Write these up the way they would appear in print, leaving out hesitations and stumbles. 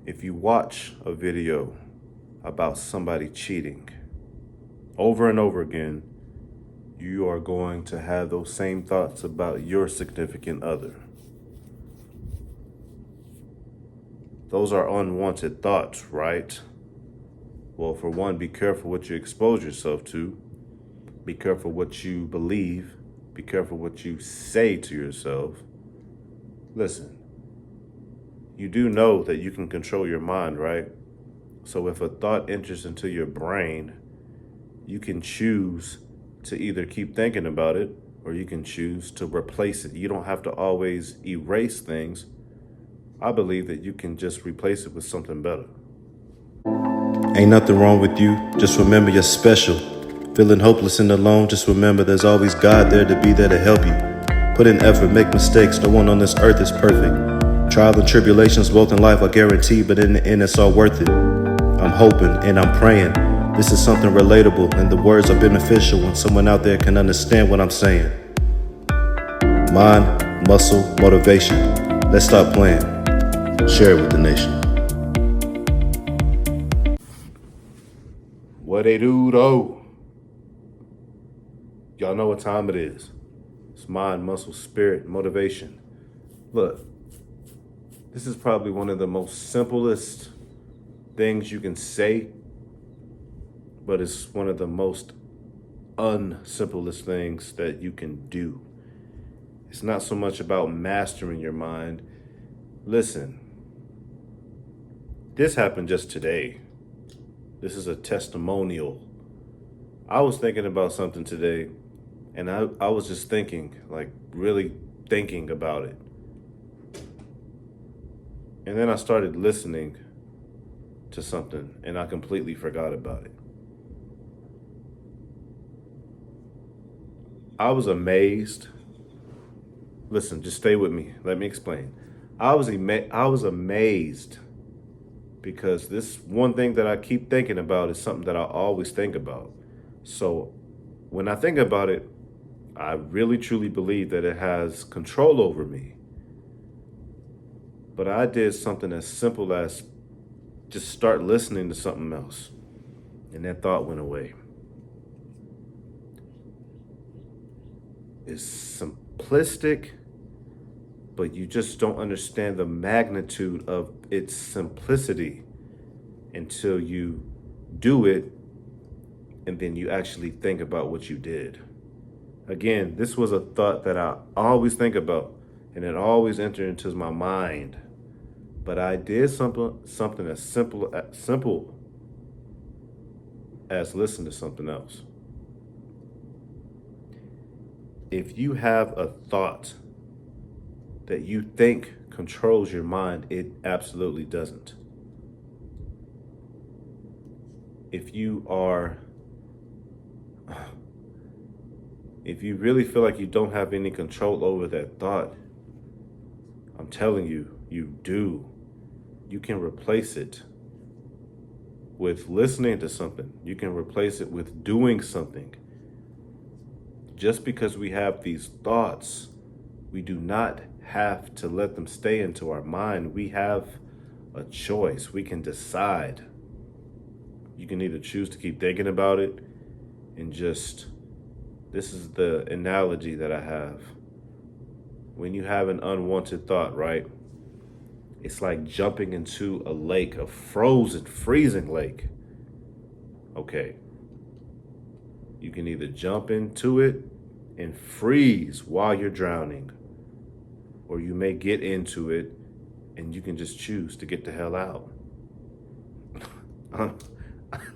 If you watch a video about somebody cheating over and over again, you are going to have those same thoughts about your significant other. Those are unwanted thoughts, right? Well, for one, be careful what you expose yourself to. Be careful what you believe. Be careful what you say to yourself. Listen, you do know that you can control your mind, right? So if a thought enters into your brain, you can choose to either keep thinking about it or you can choose to replace it. You don't have to always erase things. I believe that you can just replace it with something better. Ain't nothing wrong with you. Just remember you're special. Feeling hopeless and alone, just remember there's always God there to be there to help you. Put in effort, make mistakes. No one on this earth is perfect. Trials and tribulations both in life are guaranteed, but in the end it's all worth it. I'm hoping and I'm praying this is something relatable and the words are beneficial when someone out there can understand what I'm saying. Mind, muscle, motivation. Let's stop playing. Share it with the nation. What they do though? Y'all know what time it is. It's mind, muscle, spirit, motivation. Look, this is probably one of the most simplest things you can say, but it's one of the most unsimplest things that you can do. It's not so much about mastering your mind. Listen, this happened just today. This is a testimonial. I was thinking about something today, and I was just thinking, like really thinking about it. And then I started listening to something, and I completely forgot about it. I was amazed. Listen, just stay with me. Let me explain. I was amazed because this one thing that I keep thinking about is something that I always think about. So when I think about it, I really truly believe that it has control over me. But I did something as simple as just start listening to something else, and that thought went away. It's simplistic, but you just don't understand the magnitude of its simplicity until you do it and then you actually think about what you did. Again, this was a thought that I always think about and it always entered into my mind. But I did something as simple as listen to something else. If you have a thought that you think controls your mind, it absolutely doesn't. If you really feel like you don't have any control over that thought, I'm telling you, you do. You can replace it with listening to something. You can replace it with doing something. Just because we have these thoughts, we do not have to let them stay into our mind. We have a choice. We can decide. You can either choose to keep thinking about it and just, this is the analogy that I have. When you have an unwanted thought, right? It's like jumping into a lake, a freezing lake. Okay. You can either jump into it and freeze while you're drowning, or you may get into it and you can just choose to get the hell out.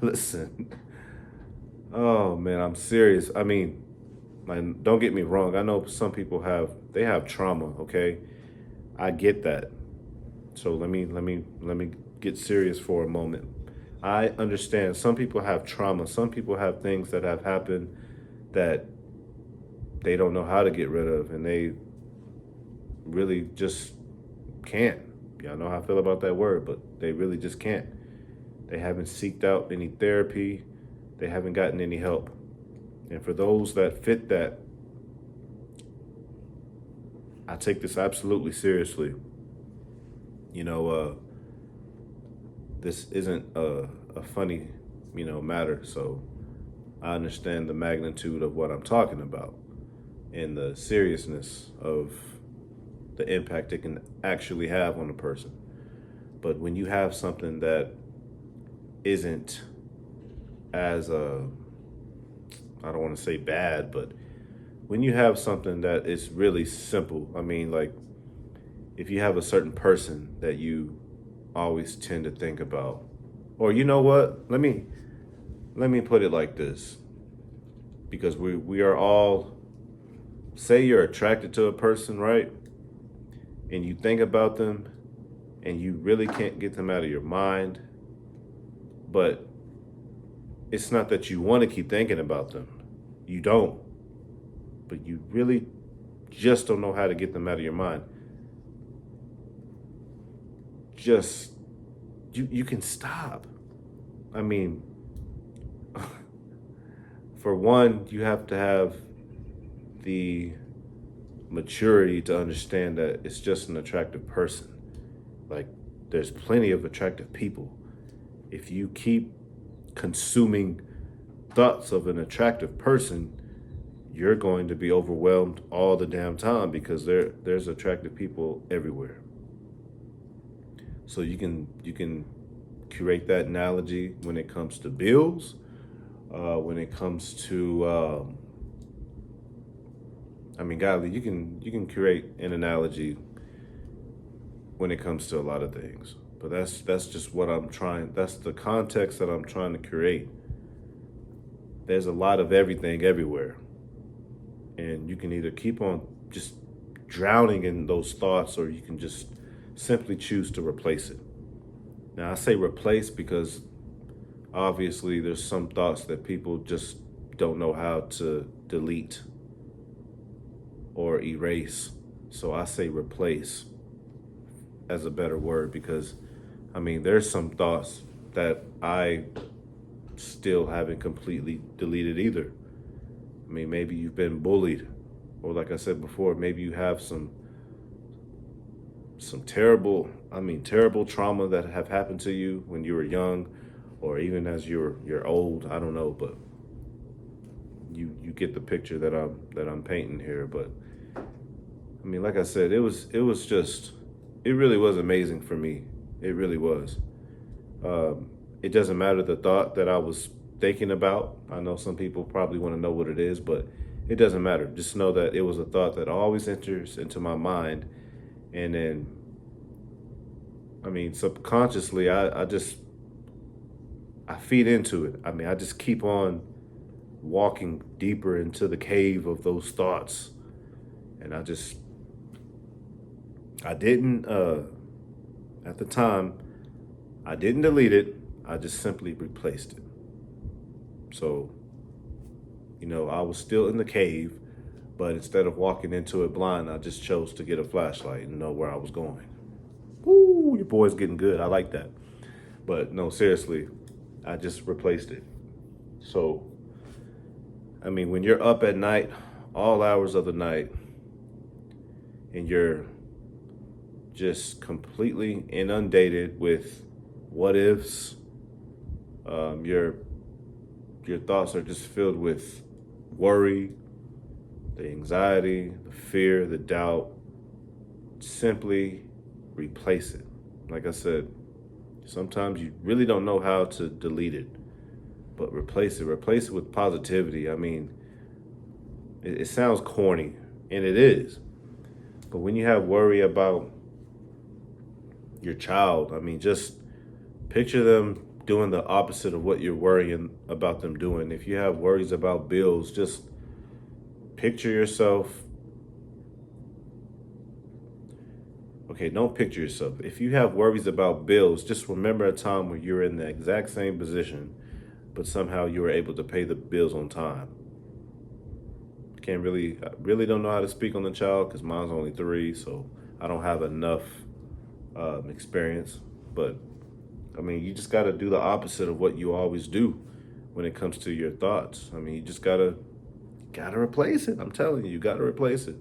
Listen. Oh man, I'm serious. I mean, like, don't get me wrong. I know some people have trauma, okay? I get that. So let me get serious for a moment. I understand some people have trauma. Some people have things that have happened that they don't know how to get rid of, and they really just can't. Y'all know how I feel about that word, but they really just can't. They haven't seeked out any therapy. They haven't gotten any help. And for those that fit that, I take this absolutely seriously. You know, this isn't a funny, matter. So I understand the magnitude of what I'm talking about and the seriousness of the impact it can actually have on a person. But when you have something that isn't as I don't want to say bad, but when you have something that is really simple, I mean, like if you have a certain person that you always tend to think about, or you know what, let me put it like this, because we are all, say you're attracted to a person, right? And you think about them and you really can't get them out of your mind, but it's not that you want to keep thinking about them. You don't. But you really just don't know how to get them out of your mind. Just, you can stop. I mean, for one, you have to have the maturity to understand that it's just an attractive person. Like, there's plenty of attractive people. If you keep consuming thoughts of an attractive person, you're going to be overwhelmed all the damn time, because there's attractive people everywhere. So you can curate that analogy when it comes to bills, when it comes to golly, you can create an analogy when it comes to a lot of things. But that's just what I'm trying. That's the context that I'm trying to create. There's a lot of everything everywhere, and you can either keep on just drowning in those thoughts, or you can just simply choose to replace it. Now, I say replace because obviously there's some thoughts that people just don't know how to delete or erase. So I say replace as a better word, because there's some thoughts that I still haven't completely deleted either. Maybe you've been bullied, or like I said before, maybe you have some terrible trauma that have happened to you when you were young, or even as you're old. I don't know, but you get the picture that I'm painting here. But like I said, it really was amazing for me. It really was. It doesn't matter the thought that I was thinking about. I know some people probably want to know what it is, but it doesn't matter. Just know that it was a thought that always enters into my mind. And then, subconsciously, I feed into it. I just keep on walking deeper into the cave of those thoughts. And I didn't, at the time, I didn't delete it. I just simply replaced it. So, I was still in the cave, but instead of walking into it blind, I just chose to get a flashlight and know where I was going. Woo, your boy's getting good. I like that. But no, seriously, I just replaced it. So, when you're up at night, all hours of the night, and you're just completely inundated with what ifs, your thoughts are just filled with worry, the anxiety, the fear, the doubt. Simply replace it. Like I said, sometimes you really don't know how to delete it, but replace it. Replace it with positivity. It sounds corny, and it is. But when you have worry about your child, just picture them doing the opposite of what you're worrying about them doing. If you have worries about bills, just picture yourself. Okay, don't picture yourself. If you have worries about bills, just remember a time where you're in the exact same position, but somehow you were able to pay the bills on time. I really don't know how to speak on the child because mine's only 3, so I don't have enough experience. But you just got to do the opposite of what you always do when it comes to your thoughts. You just gotta replace it. I'm telling you, you gotta replace it.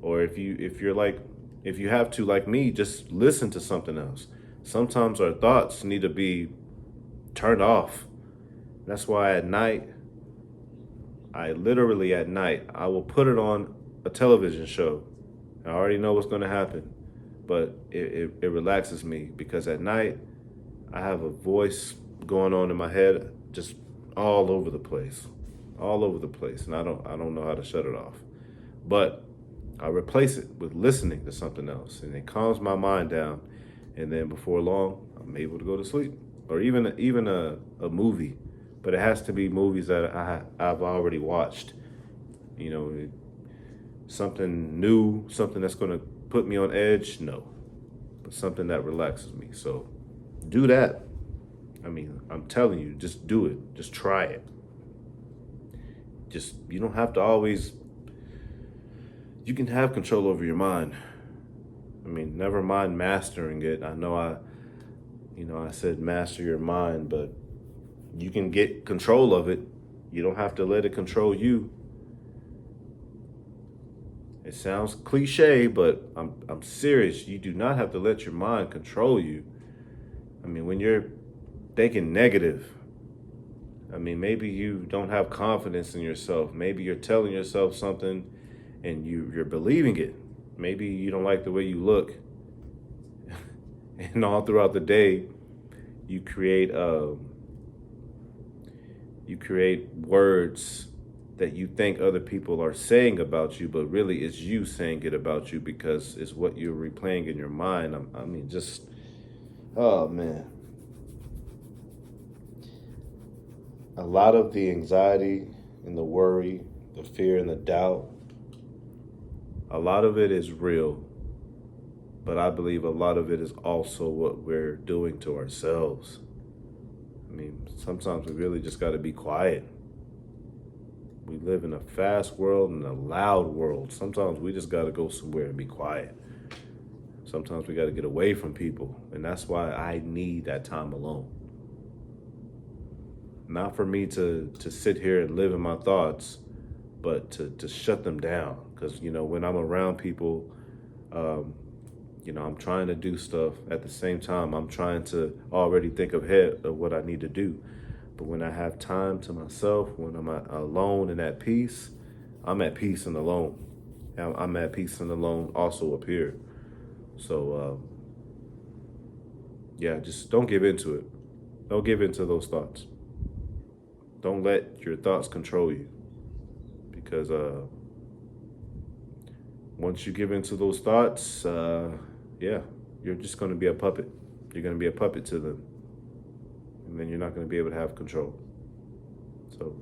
Or if you have to, like me, just listen to something else. sometimes our thoughts need to be turned off. That's why at night, I literally at night, I will put it on a television show. I already know what's going to happen, but it relaxes me because at night I have a voice going on in my head just all over the place, all over the place, and I don't know how to shut it off. But I replace it with listening to something else, and it calms my mind down. And then before long, I'm able to go to sleep, or even a movie. But it has to be movies that I've already watched. You know, something new, something that's going to put me on edge. No, but something that relaxes me. So do that. I mean, I'm telling you, just do it. Just try it. You don't have to always. You can have control over your mind. I mean, never mind mastering it. I know I said master your mind, but you can get control of it. You don't have to let it control you. It sounds cliche, but I'm serious. You do not have to let your mind control you. I mean, when you're thinking negative, I mean, maybe you don't have confidence in yourself. Maybe you're telling yourself something and you're believing it. Maybe you don't like the way you look. And all throughout the day, you create words that you think other people are saying about you, but really it's you saying it about you because it's what you're replaying in your mind. I mean, oh man. A lot of the anxiety and the worry, the fear and the doubt, a lot of it is real, but I believe a lot of it is also what we're doing to ourselves. I mean, sometimes we really just got to be quiet. We live in a fast world and a loud world. Sometimes we just got to go somewhere and be quiet. Sometimes we got to get away from people, and that's why I need that time alone. Not for me to sit here and live in my thoughts, but to shut them down. Because, when I'm around people, I'm trying to do stuff. At the same time, I'm trying to already think ahead of what I need to do. But when I have time to myself, when I'm alone and at peace, I'm at peace and alone. I'm at peace and alone also up here. So, just don't give into it. Don't give into those thoughts. Don't let your thoughts control you. Because once you give into those thoughts, you're just going to be a puppet. You're going to be a puppet to them. And then you're not going to be able to have control. So,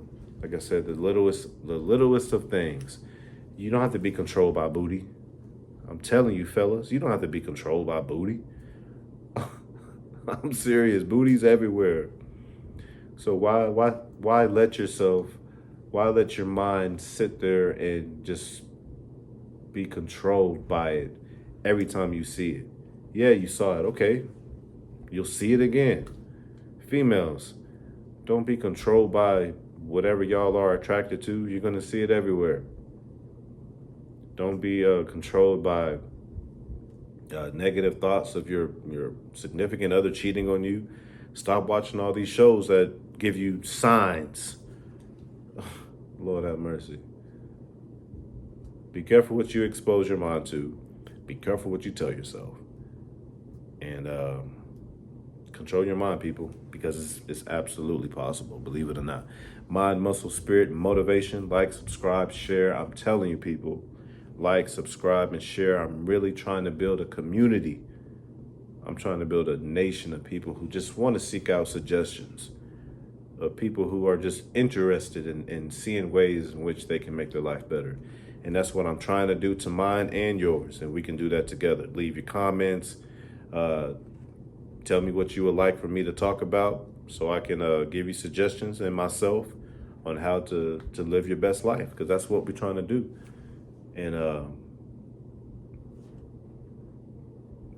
like I said, the littlest of things. You don't have to be controlled by booty. I'm telling you, fellas, you don't have to be controlled by booty. I'm serious. Booty's everywhere. So why let your mind sit there and just be controlled by it every time you see it? Yeah, you saw it. Okay. You'll see it again. Females, don't be controlled by whatever y'all are attracted to. You're going to see it everywhere. Don't be controlled by negative thoughts of your significant other cheating on you. Stop watching all these shows that give you signs. Lord have mercy. Be careful what you expose your mind to. Be careful what you tell yourself. And control your mind, people, because it's absolutely possible, believe it or not. Mind, muscle, spirit, motivation. Like, subscribe, share. I'm telling you, people, like, subscribe, and share. I'm really trying to build a community. I'm trying to build a nation of people who just want to seek out suggestions, of people who are just interested in seeing ways in which they can make their life better. And that's what I'm trying to do to mine and yours. And we can do that together. Leave your comments. Tell me what you would like for me to talk about so I can give you suggestions and myself on how to live your best life, because that's what we're trying to do. And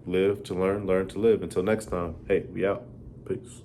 live to learn to live. Until next time, hey, we out. Peace.